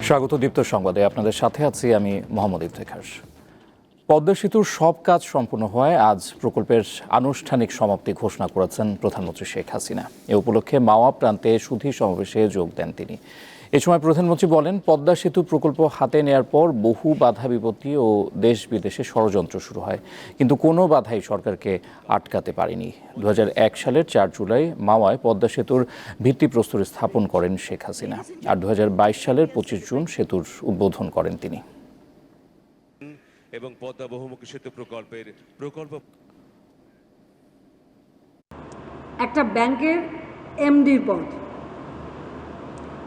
স্বাগত দীপ্ত সংবাদে আপনাদের সাথে আছি আমি মোহাম্মদ ইফতেখার। পদ্মা সেতুর সব কাজ সম্পূর্ণ হওয়ায় আজ প্রকল্পের আনুষ্ঠানিক সমাপ্তি ঘোষণা করেছেন প্রধানমন্ত্রী শেখ হাসিনা। এ উপলক্ষে মাওয়া প্রান্তে সুধী সমাবেশে যোগ দেন তিনি। এ সময় প্রধানমন্ত্রী বলেন, পদ্মা সেতু প্রকল্প হাতে নেয়ার পর বহু বাধা বিপত্তি ও দেশ বিদেশে ষড়যন্ত্র শুরু হয়, কিন্তু কোনো বাধাই সরকারকে আটকাতে পারেনি। 2001 সালের 4 জুলাই মাওয়ায় পদ্মা সেতুর ভিত্তিপ্রস্তর স্থাপন করেন শেখ হাসিনা, আর 2022 সালের 25 জুন সেতুর উদ্বোধন করেন তিনি। এবং পদ্মা বহুমুখী সেতু প্রকল্পের একটা ব্যাংকের এমডির পদ,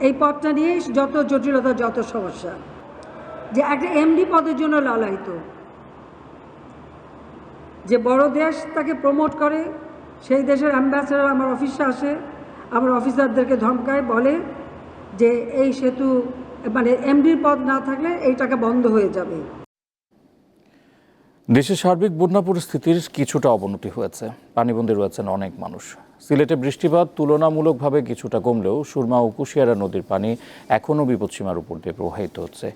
এই পদটা নিয়ে যত জটিলতা, যত সমস্যা, যে একটা এমডি পদের জন্য লালায়িত, যে বড় দেশ তাকে প্রমোট করে, সেই দেশের অ্যাম্বাসেডর আমার অফিসে আসে, আমার অফিসারদেরকে ধমকায়, বলে যে এই সেতু মানে এমডির পদ না থাকলে এই টাকা বন্ধ হয়ে যাবে। দেশের সার্বিক বন্যা পরিস্থিতির কিছুটা অবনতি হয়েছে, পানিবন্দী রয়েছেন অনেক মানুষ। সিলেটে বৃষ্টিপাত তুলনামূলকভাবে কিছুটা কমলেও সুরমা ও কুশিয়ারা নদীর পানি এখনও বিপদসীমার উপর দিয়ে প্রবাহিত হচ্ছে।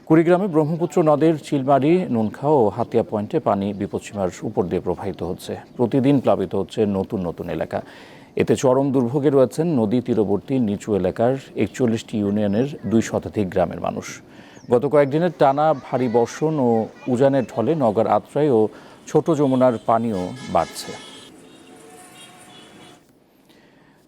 কুড়িগ্রামে ব্রহ্মপুত্র নদের চিলমারি, নুনখাও ও হাতিয়া পয়েন্টে পানি বিপদসীমার উপর দিয়ে প্রবাহিত হচ্ছে। প্রতিদিন প্লাবিত হচ্ছে নতুন নতুন এলাকা। এতে চরম দুর্ভোগে রয়েছেন নদী তীরবর্তী নিচু এলাকার 41টি ইউনিয়নের 2 শতাধিক গ্রামের মানুষ। গত কয়েকদিনের টানা ভারী বর্ষণ ও উজানের ঢলে নওগাঁর আত্রাই ও ছোট যমুনার পানিও বাড়ছে।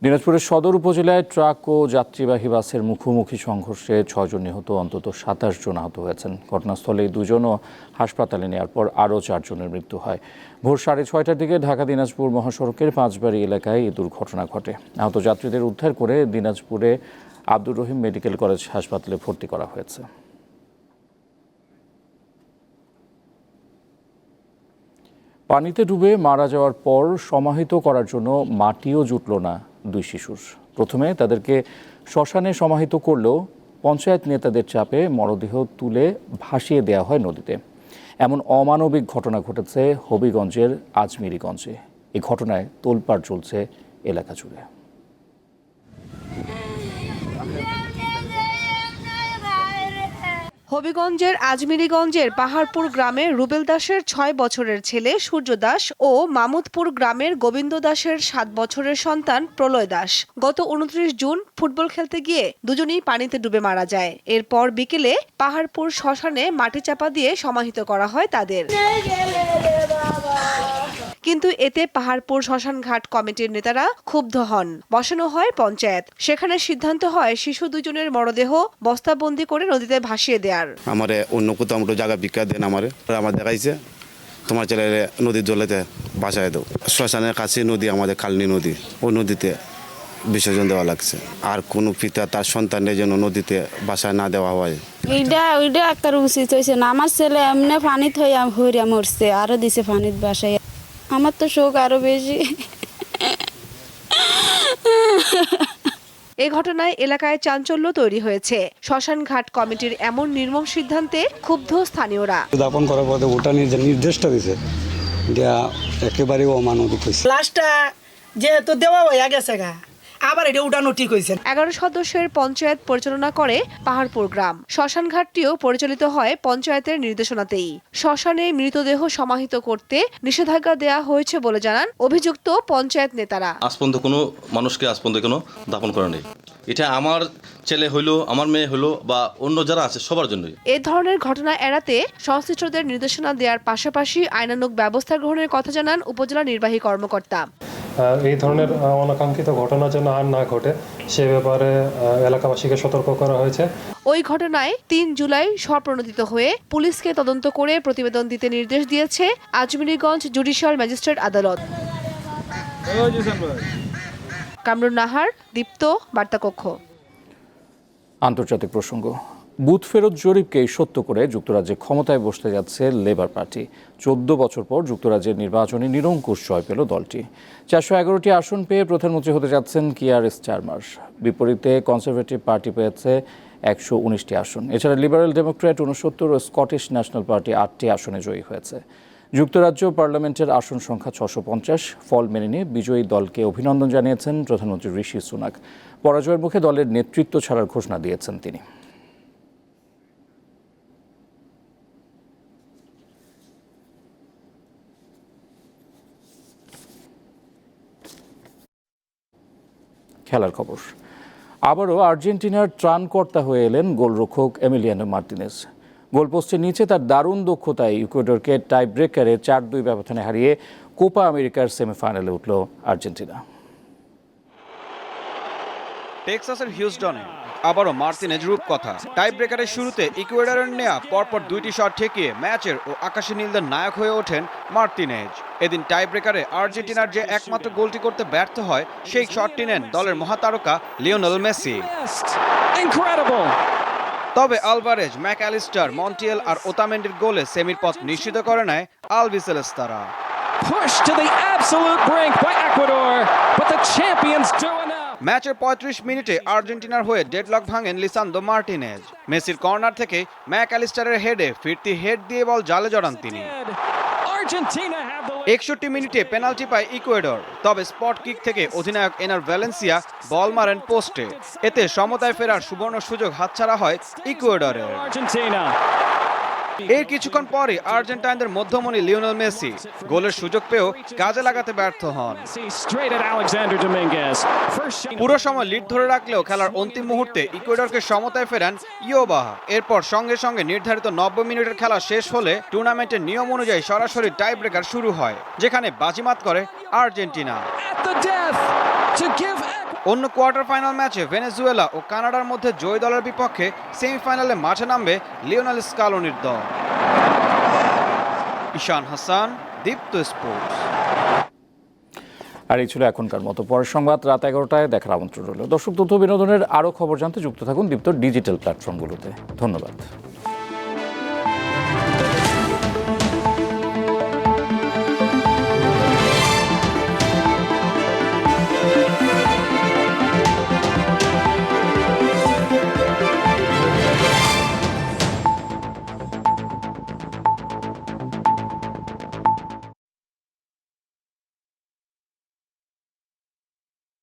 দিনাজপুরের সদর উপজেলায় ট্রাক ও যাত্রীবাহী বাসের মুখোমুখি সংঘর্ষে 6 জন নিহত, অন্তত 27 জন আহত হয়েছেন। ঘটনাস্থলে 2 জনও হাসপাতালে নেওয়ার পর আরও 4 জনের মৃত্যু হয়। ভোর 6:30টার দিকে ঢাকা দিনাজপুর মহাসড়কের পাঁচবাড়ি এলাকায় এই দুর্ঘটনা ঘটে। আহত যাত্রীদের উদ্ধার করে দিনাজপুরে আব্দুর রহিম মেডিকেল কলেজ হাসপাতালে ভর্তি করা হয়েছে। পানিতে ডুবে মারা যাওয়ার পর সমাহিত করার জন্য মাটিও জুটল না 2 শিশুর। প্রথমে তাদেরকে শ্মশানে সমাহিত করলেও পঞ্চায়েত নেতাদের চাপে মরদেহ তুলে ভাসিয়ে দেওয়া হয় নদীতে। এমন অমানবিক ঘটনা ঘটেছে হবিগঞ্জের আজমিরিগঞ্জে। এই ঘটনায় তোলপাড় চলছে এলাকা জুড়ে। হবিগঞ্জের আজমিরিগঞ্জের পাহাড়পুর গ্রামের রুবেল দাসের 6 বছরের ছেলে সূর্য দাস ও মামুদপুর গ্রামের গোবিন্দ দাসের 7 বছরের সন্তান প্রলয় দাস গত 29 জুন ফুটবল খেলতে গিয়ে দুজনেই পানিতে ডুবে মারা যায়। এরপর বিকেলে পাহাড়পুর শ্মশানে মাটি চাপা দিয়ে সমাহিত করা হয় তাদের। কিন্তু এতে পাহাড়পুর শ্মশান ঘাট কমিটির নেতারা ক্ষুব্ধ হন। বসানো হয় পঞ্চায়েত। সেখানে সিদ্ধান্ত হয় শিশু 2 জনের মরদেহ বস্তাবন্দি করে নদীতে ভাসিয়ে দেওয়ার। আমারে অন্য কোথাও আমরা জায়গা বিক্রি দেন আমার দেখাইছে, তোমার ছেলে নদীর জলেতে ভাসায় দাও। শ্মশানের কাছে নদী, আমাদের কালনী নদী, ওই নদীতে বিসর্জন দেওয়া লাগছে। আর কোনো পিতা তার সন্তানের জন্য নদীতে ভাসায় না দেওয়া হয়। ওইটা একটা উচিত হয়েছে না। আমার ছেলে এমনি পানিত হইয়া মরছে, আরো দিছে পানিত বাসায়। আমার তো শোক আরো বেশি। এই ঘটনায় এলাকায় চাঞ্চল্য তৈরি হয়েছে। শ্মশান ঘাট কমিটির এমন নির্মম সিদ্ধান্তে ক্ষুব্ধ স্থানীয়রা। দাপন করার পরে ওটা নির্দেশটা দিয়েছে, এটা একেবারে অমানবিক হয়েছে। লাশটা যেহেতু দেওয়া হয়ে গেছে গা, আবার এটা উঠানো ঠিক হয়েছে। 11 সদস্যের পঞ্চায়েত পরিচালনা করে পাহাড়পুর গ্রাম। শ্মশান ঘাটটিও পরিচালিত হয় পঞ্চায়েতের নির্দেশনাতেই। শ্মশানে মৃতদেহ সমাহিত করতে নিষেধাজ্ঞা দেওয়া হয়েছে বলে জানান অভিযুক্ত পঞ্চায়েত নেতারা। আজ পর্যন্ত কোনো মানুষকে কোনো দাপন করা নেই। এটা আমার ছেলে হইলো, আমার মেয়ে হইলো, বা অন্য যারা আছে সবার জন্যই। এ ধরনের ঘটনা এড়াতে সংশ্লিষ্টদের নির্দেশনা দেওয়ার পাশাপাশি আইনানুগ ব্যবস্থা গ্রহণের কথা জানান উপজেলা নির্বাহী কর্মকর্তা। এই ধরনের অনাকাঙ্ক্ষিত ঘটনা যেন আর না ঘটে সে ব্যাপারে এলাকাবাসীকে সতর্ক করা হয়েছে। ওই ঘটনায় 3 জুলাই স্বপ্রণোদিত হয়ে পুলিশকে তদন্ত করে প্রতিবেদন দিতে নির্দেশ দিয়েছে আজমিরিগঞ্জ জুডিশিয়াল ম্যাজিস্ট্রেট আদালত। কামরুন নাহার, দীপ্ত, বার্তাকক্ষ। আন্তর্জাতিক প্রসঙ্গ। বুথ ফেরত জরিপকে সত্য করে যুক্তরাজ্যে ক্ষমতায় বসতে যাচ্ছে লেবার পার্টি। 14 বছর পর যুক্তরাজ্যের নির্বাচনে নিরঙ্কুশ জয় পেল দলটি। 411টি আসন পেয়ে প্রধানমন্ত্রী হতে যাচ্ছেন কিয়ার স্টারমার। বিপরীতে কনজারভেটিভ পার্টি পেয়েছে 119টি আসন। এছাড়া লিবারেল ডেমোক্র্যাট 69 ও স্কটিশ ন্যাশনাল পার্টি 8টি আসনে জয়ী হয়েছে। যুক্তরাজ্য পার্লামেন্টের আসন সংখ্যা 650। ফল মেনে নিয়ে বিজয়ী দলকে অভিনন্দন জানিয়েছেন প্রধানমন্ত্রী ঋষি সুনাক। পরাজয়ের মুখে দলের নেতৃত্ব ছাড়ার ঘোষণা দিয়েছেন তিনি। খেলার খবর। আবারও আর্জেন্টিনার ত্রাণকর্তা হয়ে এলেন গোলরক্ষক এমিলিয়ানো মার্টিনেজ। গোলপোস্টের নিচে তার দারুণ দক্ষতায় ইকুয়েডরকে টাই ব্রেকারে 4-2 ব্যবধানে হারিয়ে কোপা আমেরিকার সেমিফাইনালে উঠল আর্জেন্টিনা। টেক্সাসের হিউস্টনে আবারও মার্টিনেজ রূপকথা। টাই ব্রেকারের শুরুতে ইকুয়েডরের নেয়া পরপর 2টি শট ঠেকিয়ে ম্যাচের ও আকাশী নীলদের নায়ক হয়ে ওঠেন মার্টিনেজ। এদিন টাই ব্রেকারে আর্জেন্টিনার যে একমাত্র গোলটি করতে ব্যর্থ হয়, সেই শটটি নেন দলের মহাতারকা লিওনেল মেসি। তবে আলভারেজ, ম্যাকঅ্যালিস্টার, মন্টিয়েল আর ওতামেন্ডির গোলে সেমির পথ নিশ্চিত করে নেয় আলবিসেলেস্তারা। ম্যাচের 35 মিনিটে আর্জেন্টিনার হয়ে ডেডলক ভাঙেন লিসান্দ্রো মার্টিনেজ। মেসির কর্নার থেকে ম্যাকঅ্যালিস্টারের হেডে ফিরতি হেড দিয়ে বল জালে জড়ান তিনি। 61 মিনিটে পেনাল্টি পায় ইকুয়েডর, তবে স্পট কিক থেকে অধিনায়ক এনার ভ্যালেন্সিয়া বল মারেন পোস্টে। এতে সমতায় ফেরার সুবর্ণ সুযোগ হাতছাড়া হয় ইকুয়েডরের। এর কিছুক্ষণ পরে আর্জেন্টাইনদের মধ্যমণি লিওনেল মেসি গোলের সুযোগ পেয়েও কাজে লাগাতে ব্যর্থ হন। পুরো সময় লিড ধরে রাখলেও খেলার অন্তিম মুহূর্তে ইকুয়েডরকে সমতায় ফেরান ইয়োবাহা। এরপর সঙ্গে সঙ্গে নির্ধারিত 90 মিনিটের খেলা শেষ হলে টুর্নামেন্টের নিয়ম অনুযায়ী সরাসরি টাই ব্রেকার শুরু হয়, যেখানে বাজিমাত করে আর্জেন্টিনা। অন্য কোয়ার্টার ফাইনাল ম্যাচে ভেনেজুয়েলা ও কানাডার মধ্যে জয়ী দলের বিপক্ষে সেমিফাইনালে মাঠে নামবে লিওনেল স্কালোনির দল। ঈশান হাসান, দীপ্ত স্পোর্টস। আর এই ছিল এখনকার মতো। পরের সংবাদ রাত 11টায় দেখার আমন্ত্রণ রইল। দর্শক, তথ্য বিনোদনের আরও খবর জানতে যুক্ত থাকুন দীপ্ত ডিজিটাল প্ল্যাটফর্মগুলোতে। ধন্যবাদ।